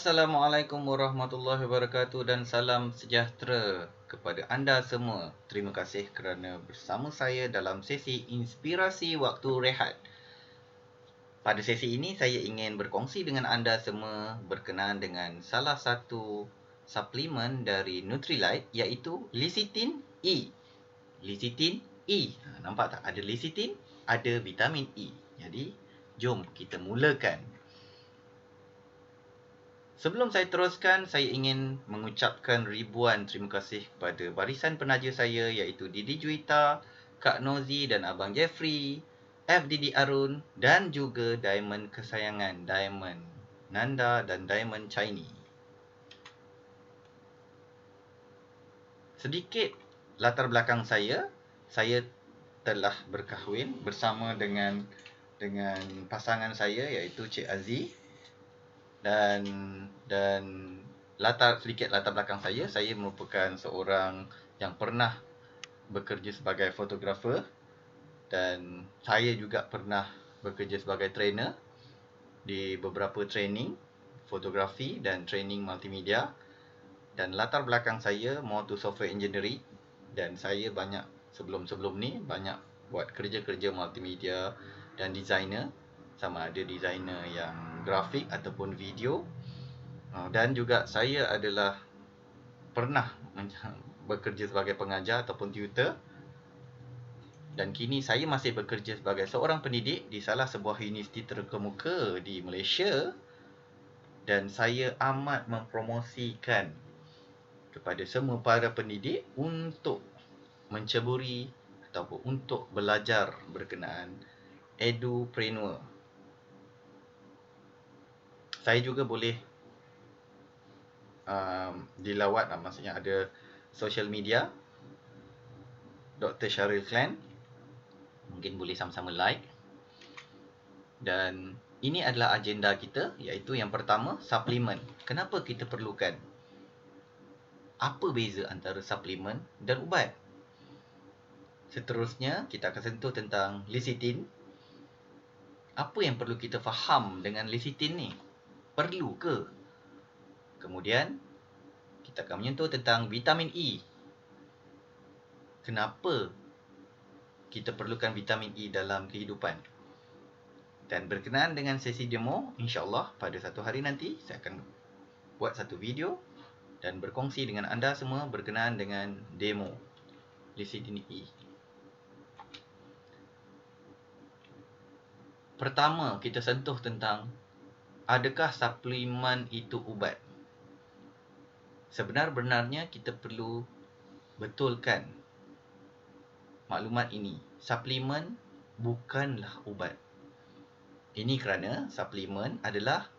Assalamualaikum warahmatullahi wabarakatuh dan salam sejahtera kepada anda semua. Terima kasih kerana bersama saya dalam sesi inspirasi waktu rehat. Pada sesi ini saya ingin berkongsi dengan anda semua berkenaan dengan salah satu suplemen dari Nutrilite, iaitu Lecithin E. Lecithin E. Nampak tak? Ada lecithin, ada vitamin E. Jadi, jom kita mulakan. Sebelum saya teruskan, saya ingin mengucapkan ribuan terima kasih kepada barisan penaja saya, iaitu Didi Juwita, Kak Nozi dan Abang Jeffrey, FDD Arun dan juga Diamond kesayangan, Diamond Nanda dan Diamond Chiny. Sedikit latar belakang saya telah berkahwin bersama dengan pasangan saya, iaitu Cik Aziz. Dan sedikit latar belakang saya merupakan seorang yang pernah bekerja sebagai fotografer, dan saya juga pernah bekerja sebagai trainer di beberapa training fotografi dan training multimedia. Dan latar belakang saya more to software engineering, dan saya banyak sebelum ni banyak buat kerja-kerja multimedia dan designer, sama ada designer yang grafik ataupun video. Dan juga saya adalah pernah bekerja sebagai pengajar ataupun tutor. Dan kini saya masih bekerja sebagai seorang pendidik di salah sebuah universiti terkemuka di Malaysia. Dan saya amat mempromosikan kepada semua para pendidik untuk menceburi ataupun untuk belajar berkenaan edupreneur. Saya juga boleh dilawat, maksudnya ada social media Dr. Syaril Klan, mungkin boleh sama-sama like. Dan ini adalah agenda kita, iaitu yang pertama, suplemen. Kenapa kita perlukan? Apa beza antara suplemen dan ubat? Seterusnya kita akan sentuh tentang lecithin. Apa yang perlu kita faham dengan lecithin ni? Perlu ke? Kemudian kita akan menyentuh tentang vitamin E. Kenapa kita perlukan vitamin E dalam kehidupan? Dan berkenaan dengan sesi demo, insyaAllah pada satu hari nanti saya akan buat satu video dan berkongsi dengan anda semua berkenaan dengan demo lecithin E. Pertama, kita sentuh tentang adakah suplemen itu ubat? Sebenar-benarnya kita perlu betulkan maklumat ini. Suplemen bukanlah ubat. Ini kerana suplemen adalah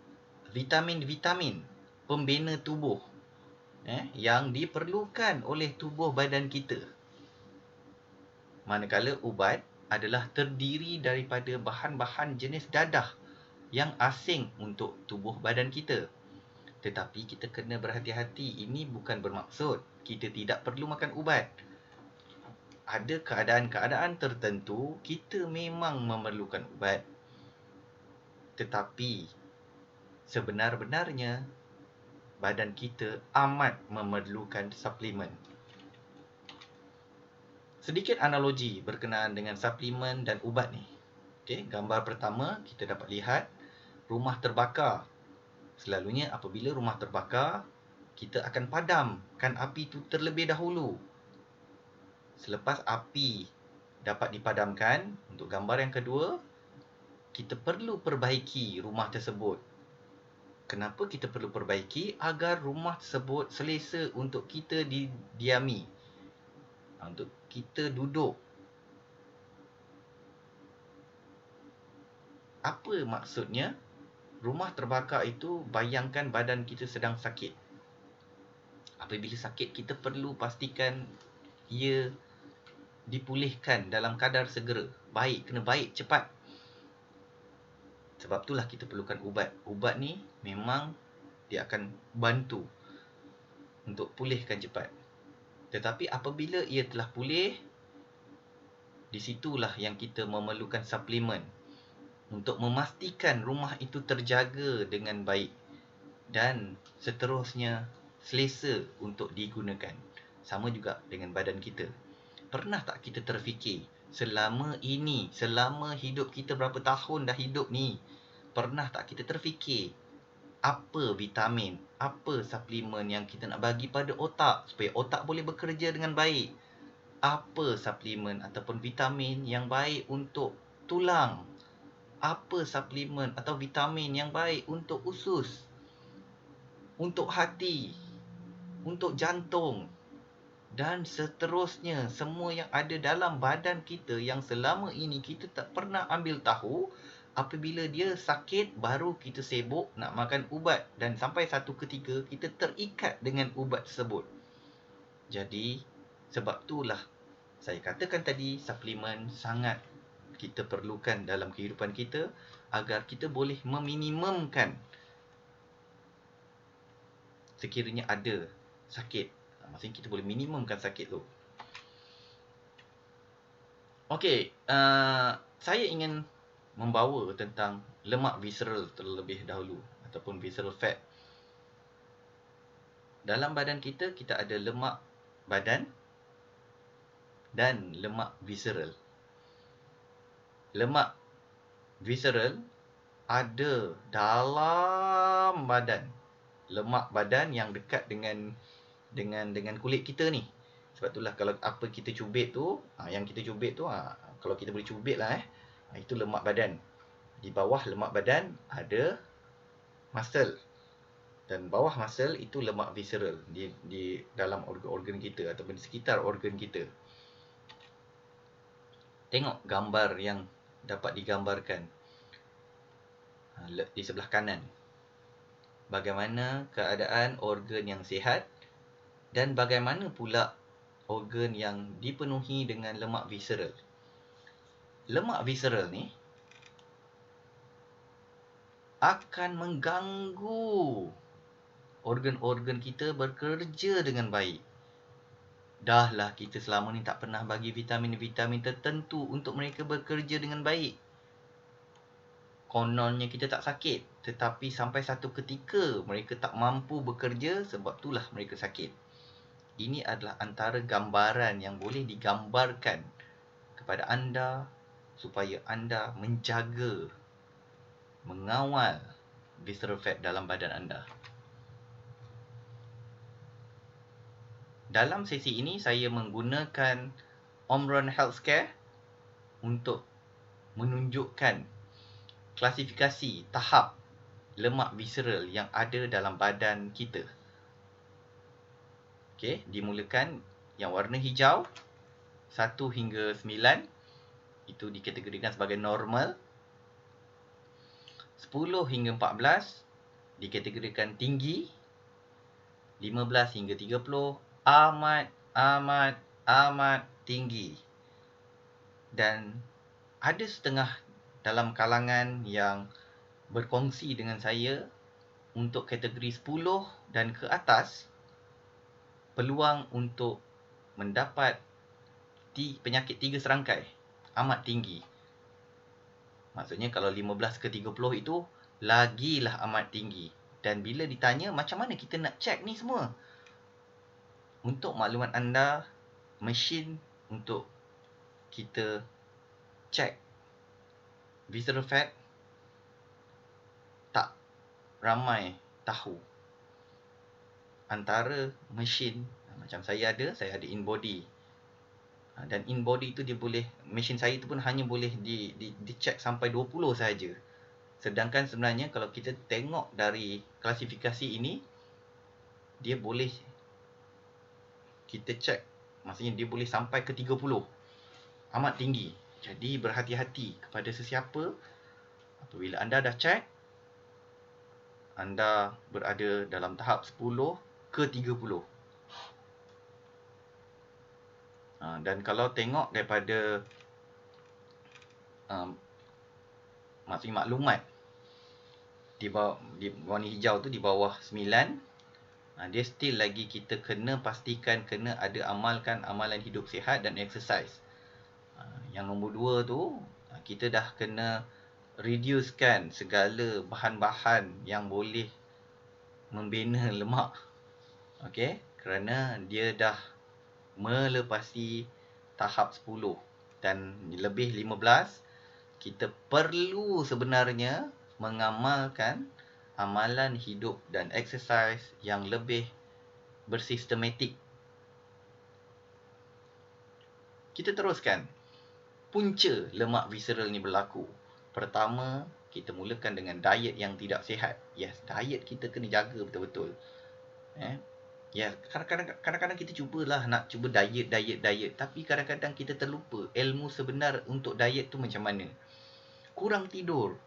vitamin-vitamin pembina tubuh yang diperlukan oleh tubuh badan kita. Manakala ubat adalah terdiri daripada bahan-bahan jenis dadah yang asing untuk tubuh badan kita. Tetapi kita kena berhati-hati, ini bukan bermaksud kita tidak perlu makan ubat. Ada keadaan-keadaan tertentu kita memang memerlukan ubat. Tetapi sebenar-benarnya badan kita amat memerlukan suplemen. Sedikit analogi berkenaan dengan suplemen dan ubat ni. Okey, gambar pertama kita dapat lihat rumah terbakar. Selalunya apabila rumah terbakar, kita akan padamkan api itu terlebih dahulu. Selepas api dapat dipadamkan, untuk gambar yang kedua, kita perlu perbaiki rumah tersebut. Kenapa kita perlu perbaiki? Agar rumah tersebut selesa untuk kita didiami, untuk kita duduk. Apa maksudnya? Rumah terbakar itu, bayangkan badan kita sedang sakit. Apabila sakit, kita perlu pastikan ia dipulihkan dalam kadar segera. Kena baik cepat. Sebab itulah kita perlukan ubat. Ubat ni memang dia akan bantu untuk pulihkan cepat. Tetapi apabila ia telah pulih, di situlah yang kita memerlukan suplemen untuk memastikan rumah itu terjaga dengan baik. dan seterusnya selesa untuk digunakan. Sama juga dengan badan kita. Pernah tak kita terfikir selama hidup kita berapa tahun dah hidup ni, pernah tak kita terfikir apa vitamin, apa suplemen yang kita nak bagi pada otak supaya otak boleh bekerja dengan baik? Apa suplemen ataupun vitamin yang baik untuk tulang? Apa suplemen atau vitamin yang baik untuk usus, untuk hati, untuk jantung, dan seterusnya. Semua yang ada dalam badan kita yang selama ini kita tak pernah ambil tahu. Apabila dia sakit, baru kita sibuk nak makan ubat. Dan sampai satu ketika, kita terikat dengan ubat tersebut. Jadi, sebab itulah saya katakan tadi, suplemen sangat kita perlukan dalam kehidupan kita agar kita boleh meminimumkan sekiranya ada sakit. Maksudnya kita boleh minimumkan sakit tu. Okey, saya ingin membawa tentang lemak visceral terlebih dahulu ataupun visceral fat. Dalam badan kita, kita ada lemak badan dan lemak visceral. Lemak visceral ada dalam badan. Lemak badan yang dekat dengan kulit kita ni. Sebab itulah kalau apa kita cubit tu, yang kita cubit tu, kalau kita boleh cubit lah itu lemak badan. Di bawah lemak badan ada muscle. Dan bawah muscle itu lemak visceral di dalam organ-organ kita ataupun di sekitar organ kita. Tengok gambar yang dapat digambarkan di sebelah kanan. Bagaimana keadaan organ yang sihat dan bagaimana pula organ yang dipenuhi dengan lemak visceral. Lemak visceral ni akan mengganggu organ-organ kita bekerja dengan baik. Dahlah kita selama ni tak pernah bagi vitamin-vitamin tertentu untuk mereka bekerja dengan baik. Kononnya kita tak sakit, tetapi sampai satu ketika mereka tak mampu bekerja, sebab itulah mereka sakit. Ini adalah antara gambaran yang boleh digambarkan kepada anda supaya anda menjaga, mengawal visceral fat dalam badan anda. Dalam sesi ini, saya menggunakan Omron Healthcare untuk menunjukkan klasifikasi tahap lemak visceral yang ada dalam badan kita. Okey, dimulakan yang warna hijau 1 hingga 9 itu dikategorikan sebagai normal. 10 hingga 14 dikategorikan tinggi. 15 hingga 30 amat tinggi. Dan ada setengah dalam kalangan yang berkongsi dengan saya untuk kategori 10 dan ke atas, peluang untuk mendapat penyakit 3 serangkai amat tinggi. Maksudnya kalau 15 ke 30 itu lagilah amat tinggi. Dan bila ditanya macam mana kita nak check ni semua, untuk maklumat anda, mesin untuk kita check visceral fat tak ramai tahu. Antara mesin macam saya ada InBody. Dan InBody itu dia boleh, mesin saya itu pun hanya boleh di-check sampai 20 sahaja. Sedangkan sebenarnya kalau kita tengok dari klasifikasi ini, dia boleh kita check, maksudnya dia boleh sampai ke 30. Amat tinggi. Jadi berhati-hati kepada sesiapa apabila anda dah check anda berada dalam tahap 10 ke 30. Dan kalau tengok daripada maksudnya maklumat di warna hijau tu di bawah 9, dia still lagi kita kena pastikan kena ada amalkan amalan hidup sihat dan exercise. Yang nombor 2 tu, kita dah kena reducekan segala bahan-bahan yang boleh membina lemak. Okey, kerana dia dah melepasi tahap 10 dan lebih 15, kita perlu sebenarnya mengamalkan amalan hidup dan exercise yang lebih bersistematik. Kita teruskan. Punca lemak visceral ni berlaku. Pertama, kita mulakan dengan diet yang tidak sihat. Yes, diet kita kena jaga betul-betul. Ya, kadang-kadang kita cubalah nak cuba diet. Tapi kadang-kadang kita terlupa ilmu sebenar untuk diet tu macam mana. Kurang tidur.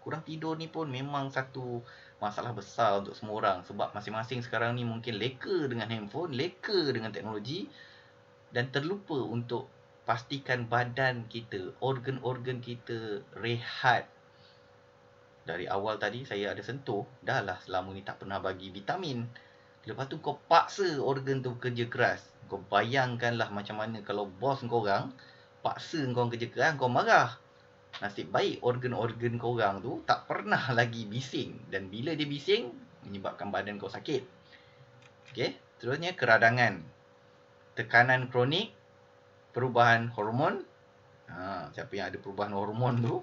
Kurang tidur ni pun memang satu masalah besar untuk semua orang. Sebab masing-masing sekarang ni mungkin leka dengan handphone, leka dengan teknologi. Dan terlupa untuk pastikan badan kita, organ-organ kita rehat. Dari awal tadi saya ada sentuh, dah lah selama ni tak pernah bagi vitamin. Lepas tu kau paksa organ tu kerja keras. Kau bayangkanlah macam mana kalau bos kau orang paksa kau kerja keras, kau marah. Nasib baik organ-organ kau orang tu tak pernah lagi bising. Dan bila dia bising, menyebabkan badan kau sakit. Okey, seterusnya keradangan. Tekanan kronik, perubahan hormon. Siapa yang ada perubahan hormon tu,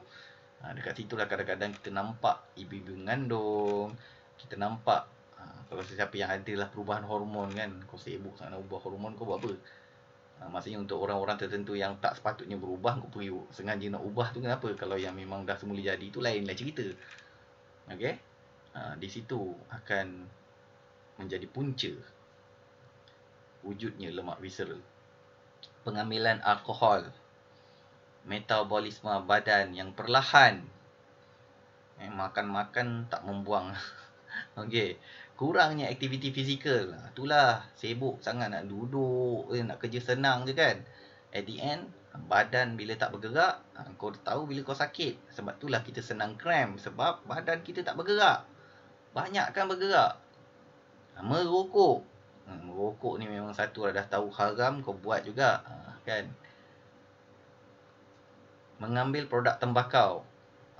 dekat situ lah kadang-kadang kita nampak ibu-ibu mengandung. Kita nampak kalau siapa yang ada lah perubahan hormon kan, kau sibuk sangat nak ubah hormon, kau buat apa? Maksudnya untuk orang-orang tertentu yang tak sepatutnya berubah, kau pergi sengaja nak ubah tu kenapa? Kalau yang memang dah semula jadi tu lainlah cerita. Okey? Di situ akan menjadi punca wujudnya lemak visceral. Pengambilan alkohol, metabolisme badan yang perlahan, makan-makan tak membuang. Okey, kurangnya aktiviti fizikal. Itulah sibuk sangat nak duduk, nak kerja senang je kan. At the end, badan bila tak bergerak, kau tahu bila kau sakit. Sebab itulah kita senang cramp, sebab badan kita tak bergerak. Banyakkan bergerak. Merokok. Merokok ni memang satu dah tahu haram, kau buat juga kan. Mengambil produk tembakau,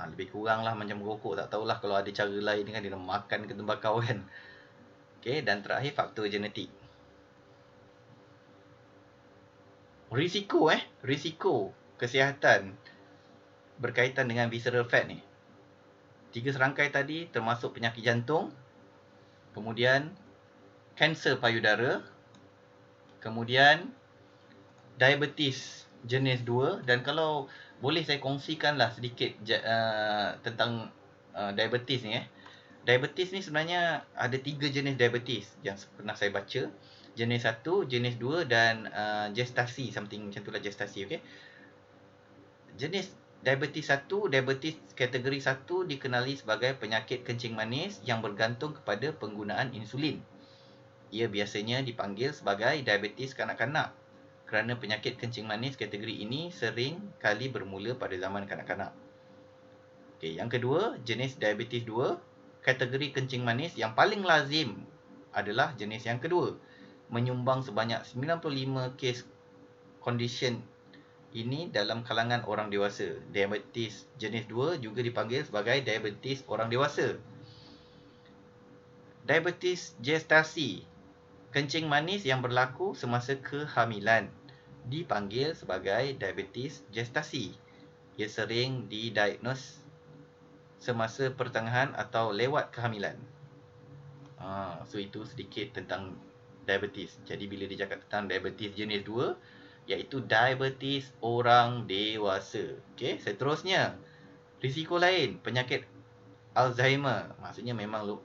lebih kurang lah macam merokok. Tak tahulah kalau ada cara lain kan, dia makan ke tembakau kan. Okey, dan terakhir faktor genetik. Risiko kesihatan berkaitan dengan visceral fat ni. 3 serangkai tadi termasuk penyakit jantung, kemudian kanser payudara, kemudian diabetes jenis 2. Dan kalau boleh saya kongsikanlah sedikit tentang diabetes ni. Diabetes ni sebenarnya ada 3 jenis diabetes yang pernah saya baca. Jenis 1, jenis 2 dan gestasi, something macam itulah gestasi. Okay? Jenis diabetes 1, diabetes kategori 1 dikenali sebagai penyakit kencing manis yang bergantung kepada penggunaan insulin. Ia biasanya dipanggil sebagai diabetes kanak-kanak kerana penyakit kencing manis kategori ini sering kali bermula pada zaman kanak-kanak. Okay, yang kedua, jenis diabetes 2. Kategori kencing manis yang paling lazim adalah jenis yang kedua. Menyumbang sebanyak 95 kes condition ini dalam kalangan orang dewasa. Diabetes jenis 2 juga dipanggil sebagai diabetes orang dewasa. Diabetes gestasi, kencing manis yang berlaku semasa kehamilan, dipanggil sebagai diabetes gestasi. Ia sering didiagnos semasa pertengahan atau lewat kehamilan. So itu sedikit tentang diabetes. Jadi bila dia cakap tentang diabetes jenis 2, iaitu diabetes orang dewasa. Okey, seterusnya risiko lain, penyakit Alzheimer. Maksudnya memang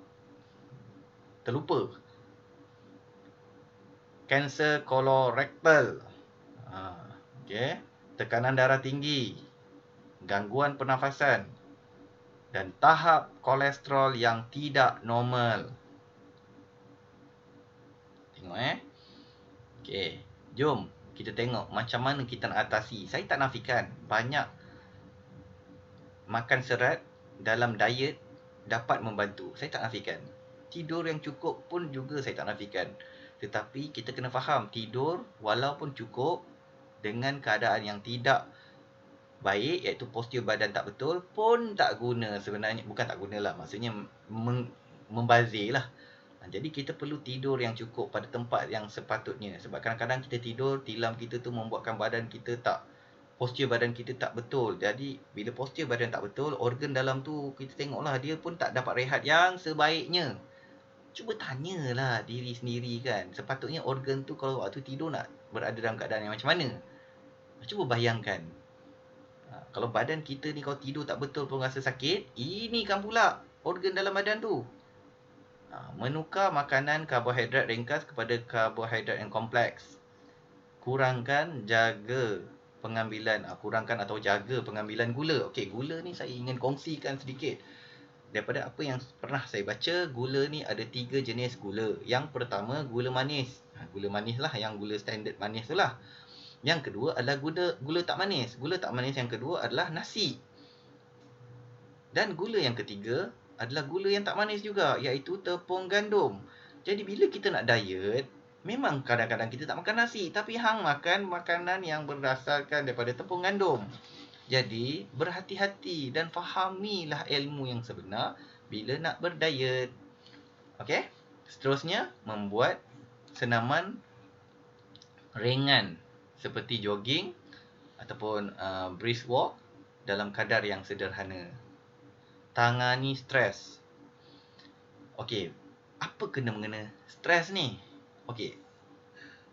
terlupa. Kanser kolorektal. Okey, tekanan darah tinggi, gangguan pernafasan dan tahap kolesterol yang tidak normal. Tengok Okey, jom kita tengok macam mana kita nak atasi. Saya tak nafikan banyak makan serat dalam diet dapat membantu. Saya tak nafikan. Tidur yang cukup pun juga saya tak nafikan. Tetapi kita kena faham, tidur walaupun cukup dengan keadaan yang tidak baik, iaitu postur badan tak betul, pun tak guna sebenarnya. Bukan tak gunalah, maksudnya membazir lah. Jadi kita perlu tidur yang cukup pada tempat yang sepatutnya. Sebab kadang-kadang kita tidur, tilam kita tu membuatkan badan kita tak, posture badan kita tak betul. Jadi bila posture badan tak betul, organ dalam tu kita tengoklah dia pun tak dapat rehat yang sebaiknya. Cuba tanyalah diri sendiri kan. Sepatutnya organ tu kalau waktu tidur nak berada dalam keadaan yang macam mana. Cuba bayangkan. Kalau badan kita ni kalau tidur tak betul pun rasa sakit, ini kan pula organ dalam badan tu. Menukar makanan karbohidrat ringkas kepada karbohidrat yang kompleks. Kurangkan atau jaga pengambilan gula. Okey, gula ni saya ingin kongsikan sedikit. Daripada apa yang pernah saya baca, gula ni ada 3 jenis gula. Yang pertama, gula manis. Gula manis lah, yang gula standard manis tu lah. Yang kedua adalah gula tak manis. Gula tak manis yang kedua adalah nasi. Dan gula yang ketiga adalah gula yang tak manis juga, iaitu tepung gandum. Jadi bila kita nak diet, memang kadang-kadang kita tak makan nasi, tapi hang makan makanan yang berdasarkan daripada tepung gandum. Jadi berhati-hati dan fahamilah ilmu yang sebenar bila nak berdiet. Okey? Seterusnya, membuat senaman ringan seperti jogging ataupun brisk walk dalam kadar yang sederhana. Tangani stres. Okey, apa kena-mengena stres ni? Okey,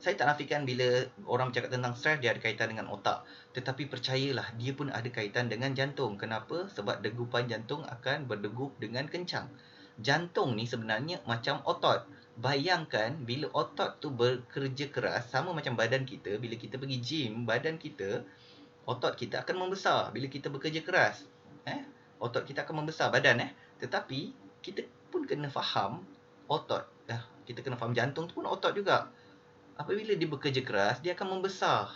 saya tak nafikan bila orang bercakap tentang stres, dia ada kaitan dengan otak. Tetapi percayalah, dia pun ada kaitan dengan jantung. Kenapa? Sebab degupan jantung akan berdegup dengan kencang. Jantung ni sebenarnya macam otot. Bayangkan bila otot tu bekerja keras, sama macam badan kita. Bila kita pergi gym, badan kita, otot kita akan membesar bila kita bekerja keras. Otot kita akan membesar badan. Tetapi kita pun kena faham otot. Kita kena faham jantung tu pun otot juga. Apabila dia bekerja keras, dia akan membesar.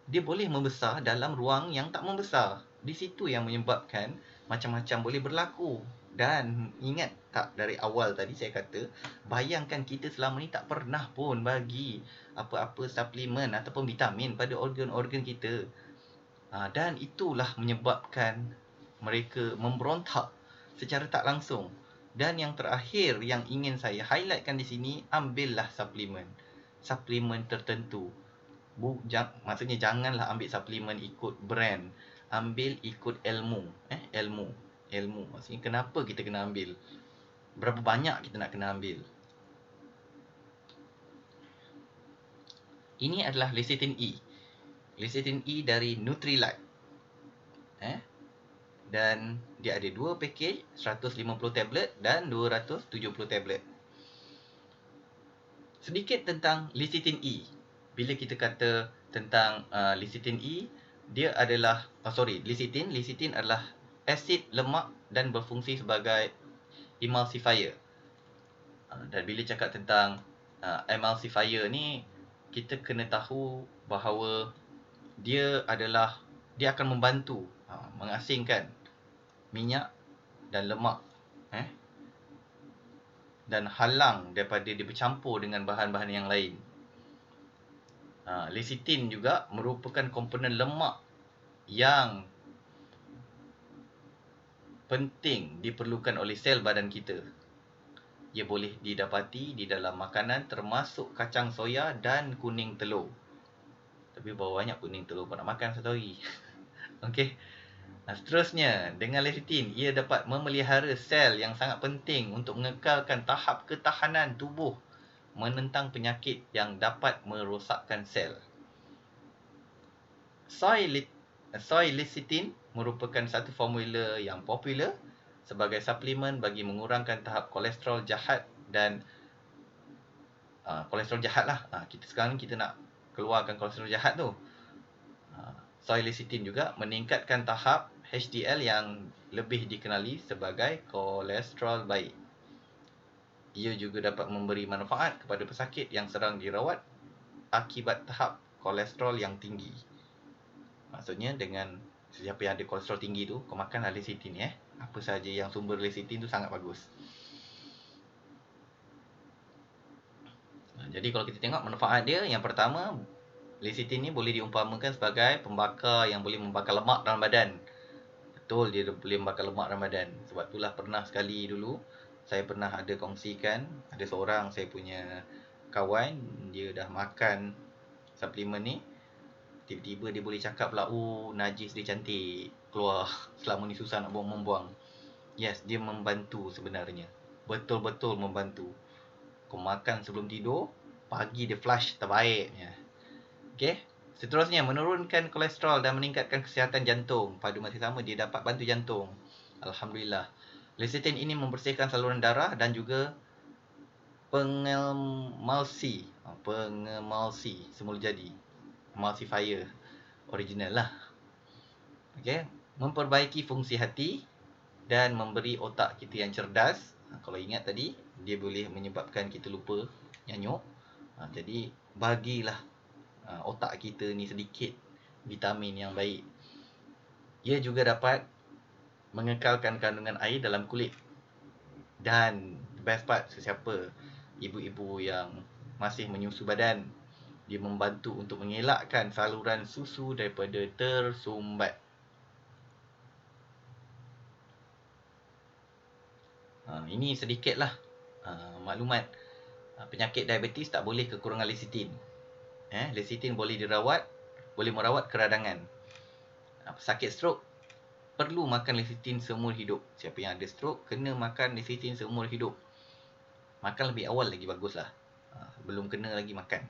Dia boleh membesar dalam ruang yang tak membesar. Di situ yang menyebabkan macam-macam boleh berlaku. Dan ingat tak, dari awal tadi saya kata, bayangkan kita selama ni tak pernah pun bagi apa-apa suplemen ataupun vitamin pada organ-organ kita. Dan itulah menyebabkan mereka memberontak secara tak langsung. Dan yang terakhir yang ingin saya highlightkan di sini, ambillah suplemen. Suplemen tertentu. Maksudnya janganlah ambil suplemen ikut brand. Ambil ikut ilmu. Ilmu. Maksudnya kenapa kita kena ambil. Berapa banyak kita nak kena ambil. Ini adalah lecithin E. Lecithin E dari Nutrilite. Dan dia ada 2 package, 150 tablet dan 270 tablet. Sedikit tentang lecithin E. Bila kita kata tentang lecithin E, dia adalah lecithin adalah asid lemak dan berfungsi sebagai emulsifier. Dan bila cakap tentang emulsifier ni, kita kena tahu bahawa dia akan membantu mengasingkan minyak dan lemak dan halang daripada dia bercampur dengan bahan-bahan yang lain. Lecithin juga merupakan komponen lemak yang penting diperlukan oleh sel badan kita. Ia boleh didapati di dalam makanan termasuk kacang soya dan kuning telur. Tapi berapa banyak kuning telur kau nak makan satu hari? Okey. Seterusnya, dengan lecithin, ia dapat memelihara sel yang sangat penting untuk mengekalkan tahap ketahanan tubuh menentang penyakit yang dapat merosakkan sel. Soy lecithin merupakan satu formula yang popular sebagai suplemen bagi mengurangkan tahap kolesterol jahat dan kolesterol jahat lah. Sekarang kita nak keluarkan kolesterol jahat tu. Soy lecithin juga meningkatkan tahap HDL yang lebih dikenali sebagai kolesterol baik. Ia juga dapat memberi manfaat kepada pesakit yang sedang dirawat akibat tahap kolesterol yang tinggi. Maksudnya dengan siapa yang ada kolesterol tinggi tu, kau makanlah lecithin apa sahaja yang sumber lecithin tu sangat bagus. Jadi kalau kita tengok manfaat dia, yang pertama, lecithin ni boleh diumpamakan sebagai pembakar yang boleh membakar lemak dalam badan. betul dia boleh membakar lemak Ramadan. Sebab itulah pernah sekali dulu saya pernah ada kongsikan, ada seorang saya punya kawan, dia dah makan suplemen ni, tiba-tiba dia boleh cakap pula, oh najis dia cantik keluar, selama ni susah nak membuang. Yes, dia membantu sebenarnya, betul-betul membantu. Kau makan sebelum tidur, pagi dia flush terbaiknya. Okay, seterusnya menurunkan kolesterol dan meningkatkan kesihatan jantung. Pada masa sama dia dapat bantu jantung. Alhamdulillah. Lecithin ini membersihkan saluran darah dan juga pengemulsi semula jadi emulsifier original lah. Okay, memperbaiki fungsi hati dan memberi otak kita yang cerdas. Kalau ingat tadi, dia boleh menyebabkan kita lupa nyanyuk. Jadi bagilah otak kita ni sedikit vitamin yang baik. Ia juga dapat mengekalkan kandungan air dalam kulit. Dan best part, sesiapa ibu-ibu yang masih menyusu badan, dia membantu untuk mengelakkan saluran susu daripada tersumbat. Ini sedikitlah maklumat. Penyakit diabetes tak boleh kekurangan lecithin. Lecithin boleh merawat keradangan. Sakit stroke perlu makan lecithin seumur hidup. Siapa yang ada stroke kena makan lecithin seumur hidup. Makan lebih awal lagi baguslah. Belum kena lagi makan.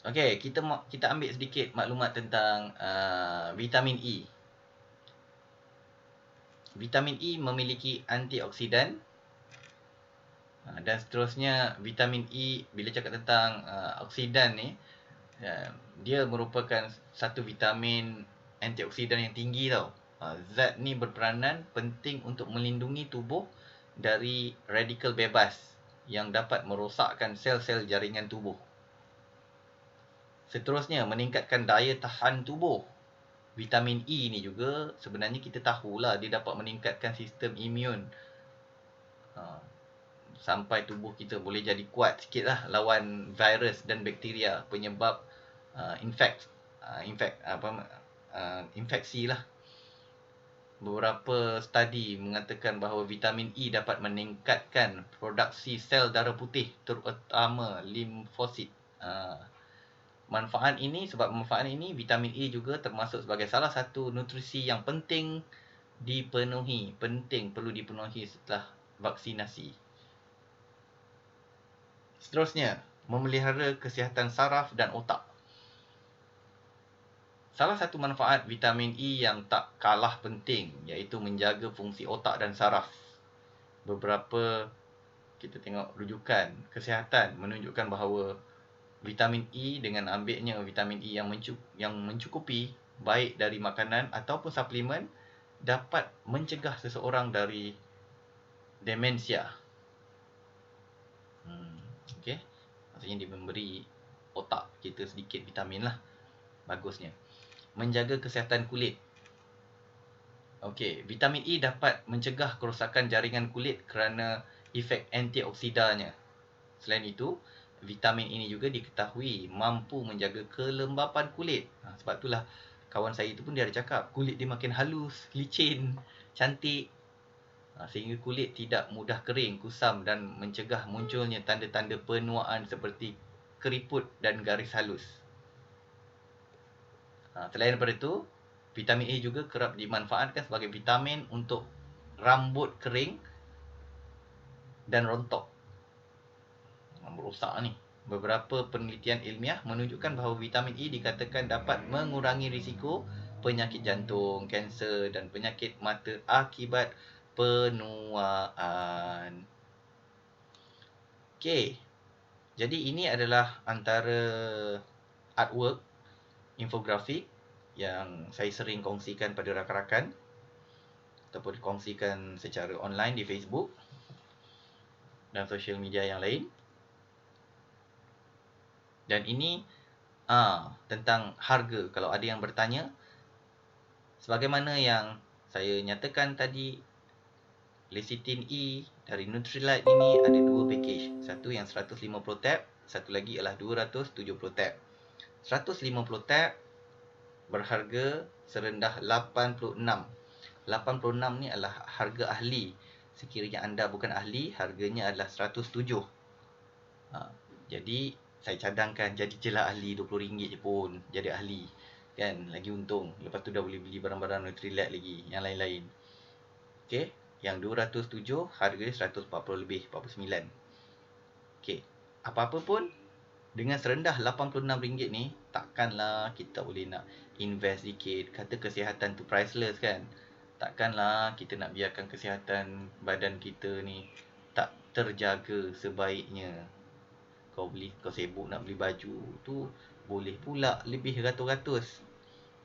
Okey, kita ambil sedikit maklumat tentang vitamin E. Vitamin E memiliki antioksidan. Dan seterusnya, vitamin E bila cakap tentang oksidan ni, dia merupakan satu vitamin antioksidan yang tinggi tau. Zat ni berperanan penting untuk melindungi tubuh dari radikal bebas yang dapat merosakkan sel-sel jaringan tubuh. Seterusnya, meningkatkan daya tahan tubuh. Vitamin E ni juga sebenarnya kita tahulah dia dapat meningkatkan sistem imun. Sampai tubuh kita boleh jadi kuat sikit lah lawan virus dan bakteria penyebab infeksi lah. Beberapa studi mengatakan bahawa vitamin E dapat meningkatkan produksi sel darah putih, terutama limfosit. Manfaat ini, vitamin E juga termasuk sebagai salah satu nutrisi yang perlu dipenuhi setelah vaksinasi. Seterusnya, memelihara kesihatan saraf dan otak. Salah satu manfaat vitamin E yang tak kalah penting iaitu menjaga fungsi otak dan saraf. Kita tengok rujukan kesihatan menunjukkan bahawa vitamin E dengan ambilnya vitamin E yang mencukupi, baik dari makanan ataupun suplemen, dapat mencegah seseorang dari demensia. Okey, maksudnya dia memberi otak kita sedikit vitamin lah. Bagusnya. Menjaga kesihatan kulit. Okey, vitamin E dapat mencegah kerosakan jaringan kulit kerana efek antioksidannya. Selain itu, vitamin ini juga diketahui mampu menjaga kelembapan kulit. Sebab itulah kawan saya itu pun dia ada cakap, kulit dia makin halus, licin, cantik. Sehingga kulit tidak mudah kering, kusam dan mencegah munculnya tanda-tanda penuaan seperti keriput dan garis halus. Selain daripada itu, vitamin E juga kerap dimanfaatkan sebagai vitamin untuk rambut kering dan rontok. Merosak ni. Beberapa penelitian ilmiah menunjukkan bahawa vitamin E dikatakan dapat mengurangi risiko penyakit jantung, kanser dan penyakit mata akibat penuaan. Okey. Jadi ini adalah antara artwork, infografik yang saya sering kongsikan pada rakan-rakan ataupun kongsikan secara online di Facebook dan sosial media yang lain. Dan ini tentang harga. Kalau ada yang bertanya, sebagaimana yang saya nyatakan tadi, lecithin E dari Nutrilite ini ada dua package. Satu yang 150 tab, satu lagi ialah 270 tab. 150 tab berharga serendah 86. 86 ni adalah harga ahli. Sekiranya anda bukan ahli, harganya adalah 107. Jadi saya cadangkan jadi je lah ahli, RM20 je pun jadi ahli. Kan, lagi untung. Lepas tu dah boleh beli barang-barang Nutrilite lagi, yang lain-lain. Okey, yang 207 harganya 140 lebih, 49. Okey, apa-apa pun dengan serendah RM86 ni, takkanlah kita boleh nak invest sikit. Kata kesihatan tu priceless kan. Takkanlah kita nak biarkan kesihatan badan kita ni tak terjaga sebaiknya. Kau sibuk nak beli baju tu, boleh pula lebih ratus-ratus.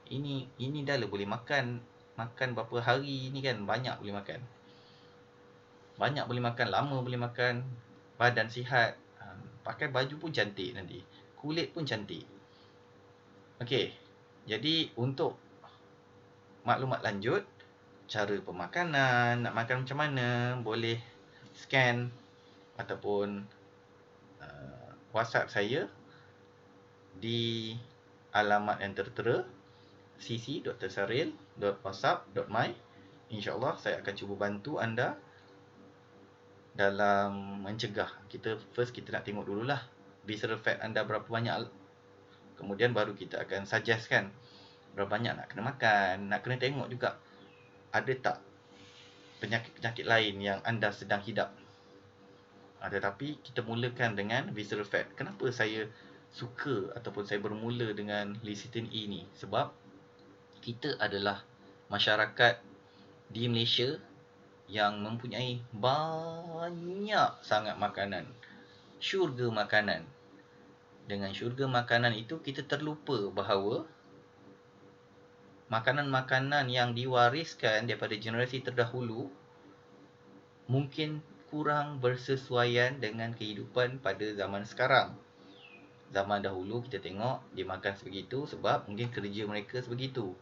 Ini dah lah boleh makan berapa hari ni kan, banyak boleh makan. Banyak boleh makan, lama boleh makan, badan sihat. Pakai baju pun cantik nanti, kulit pun cantik. Okey, jadi untuk maklumat lanjut, cara pemakanan, nak makan macam mana, boleh scan ataupun WhatsApp saya di alamat yang tertera cc.tersaril.whatsapp.my. InsyaAllah saya akan cuba bantu anda dalam mencegah. Kita nak tengok dululah visceral fat anda berapa banyak, kemudian baru kita akan suggestkan berapa banyak nak kena makan. Nak kena tengok juga ada tak penyakit-penyakit lain yang anda sedang hidap. Tetapi kita mulakan dengan visceral fat. Kenapa saya suka ataupun saya bermula dengan lecithin E ni? Sebab kita adalah masyarakat di Malaysia yang mempunyai banyak sangat makanan, syurga makanan. Dengan syurga makanan itu, kita terlupa bahawa makanan-makanan yang diwariskan daripada generasi terdahulu mungkin kurang bersesuaian dengan kehidupan pada zaman sekarang. Zaman dahulu kita tengok dia makan sebegitu sebab mungkin kerja mereka sebegitu.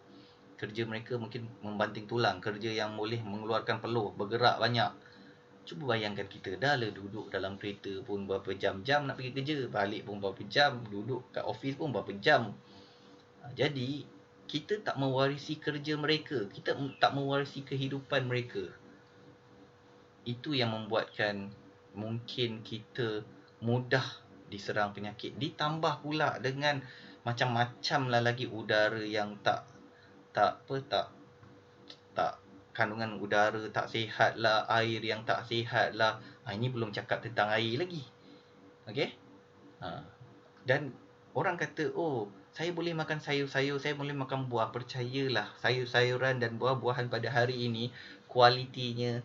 Kerja mereka mungkin membanting tulang, kerja yang boleh mengeluarkan peluh, bergerak banyak. Cuba bayangkan kita dah lah duduk dalam kereta pun berapa jam-jam nak pergi kerja, balik pun berapa jam, duduk kat office pun berapa jam. Jadi kita tak mewarisi kerja mereka, kita tak mewarisi kehidupan mereka. Itu yang membuatkan mungkin kita mudah diserang penyakit. Ditambah pula dengan macam-macam lah lagi udara yang tak kandungan udara tak sihat lah, air yang tak sihat lah. Ini belum cakap tentang air lagi. Okey? Dan orang kata, oh, saya boleh makan sayur-sayur, saya boleh makan buah. Percayalah, sayur-sayuran dan buah-buahan pada hari ini kualitinya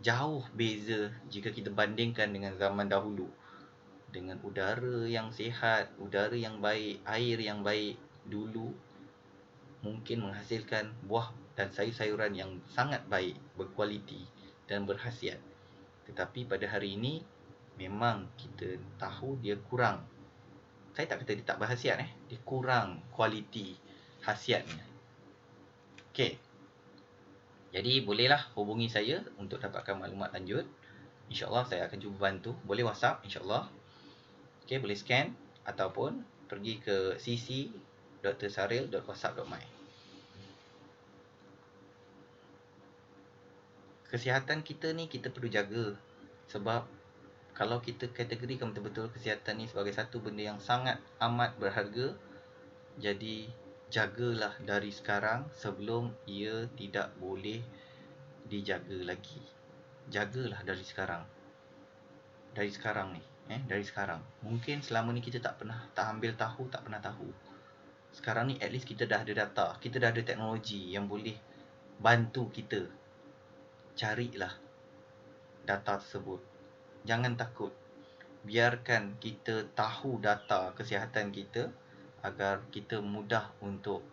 jauh beza jika kita bandingkan dengan zaman dahulu. Dengan udara yang sihat, udara yang baik, air yang baik dulu, mungkin menghasilkan buah dan sayur-sayuran yang sangat baik, berkualiti dan berkhasiat. Tetapi pada hari ini, memang kita tahu dia kurang. Saya tak kata dia tak berkhasiat, dia kurang kualiti khasiatnya. Okey. Jadi bolehlah hubungi saya untuk dapatkan maklumat lanjut. InsyaAllah saya akan cuba bantu. Boleh WhatsApp insyaAllah. Okey, boleh scan ataupun pergi ke cc.tersaril.whatsapp.my. Kesihatan kita ni kita perlu jaga. Sebab kalau kita kategorikan betul-betul kesihatan ni sebagai satu benda yang sangat amat berharga, jadi jagalah dari sekarang sebelum ia tidak boleh dijaga lagi. Jagalah dari sekarang. Dari sekarang ni, dari sekarang. Mungkin selama ni kita tak pernah tahu. Sekarang ni at least kita dah ada data, kita dah ada teknologi yang boleh bantu kita. Carilah data tersebut. Jangan takut. Biarkan kita tahu data kesihatan kita agar kita mudah untuk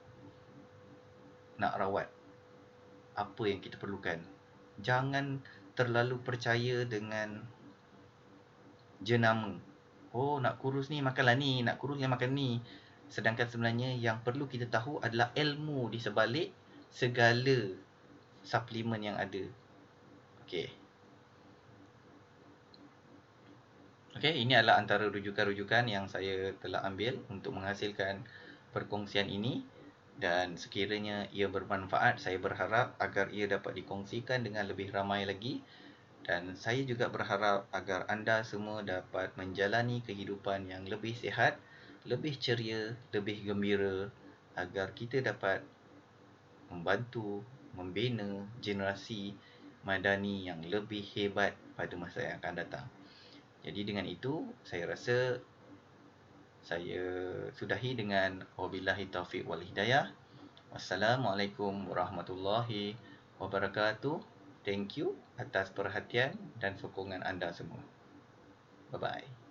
nak rawat apa yang kita perlukan. Jangan terlalu percaya dengan jenama. Oh, nak kurus ni makanlah ni, nak kurus yang makan ni. Sedangkan sebenarnya yang perlu kita tahu adalah ilmu di sebalik segala suplemen yang ada. Okey. Ini adalah antara rujukan-rujukan yang saya telah ambil untuk menghasilkan perkongsian ini. Dan sekiranya ia bermanfaat, saya berharap agar ia dapat dikongsikan dengan lebih ramai lagi. Dan saya juga berharap agar anda semua dapat menjalani kehidupan yang lebih sihat, lebih ceria, lebih gembira, agar kita dapat membantu, membina generasi madani yang lebih hebat pada masa yang akan datang. Jadi dengan itu, saya rasa saya sudahi dengan wabillahi taufiq wal hidayah. Wassalamualaikum warahmatullahi wabarakatuh. Thank you atas perhatian dan sokongan anda semua. Bye-bye.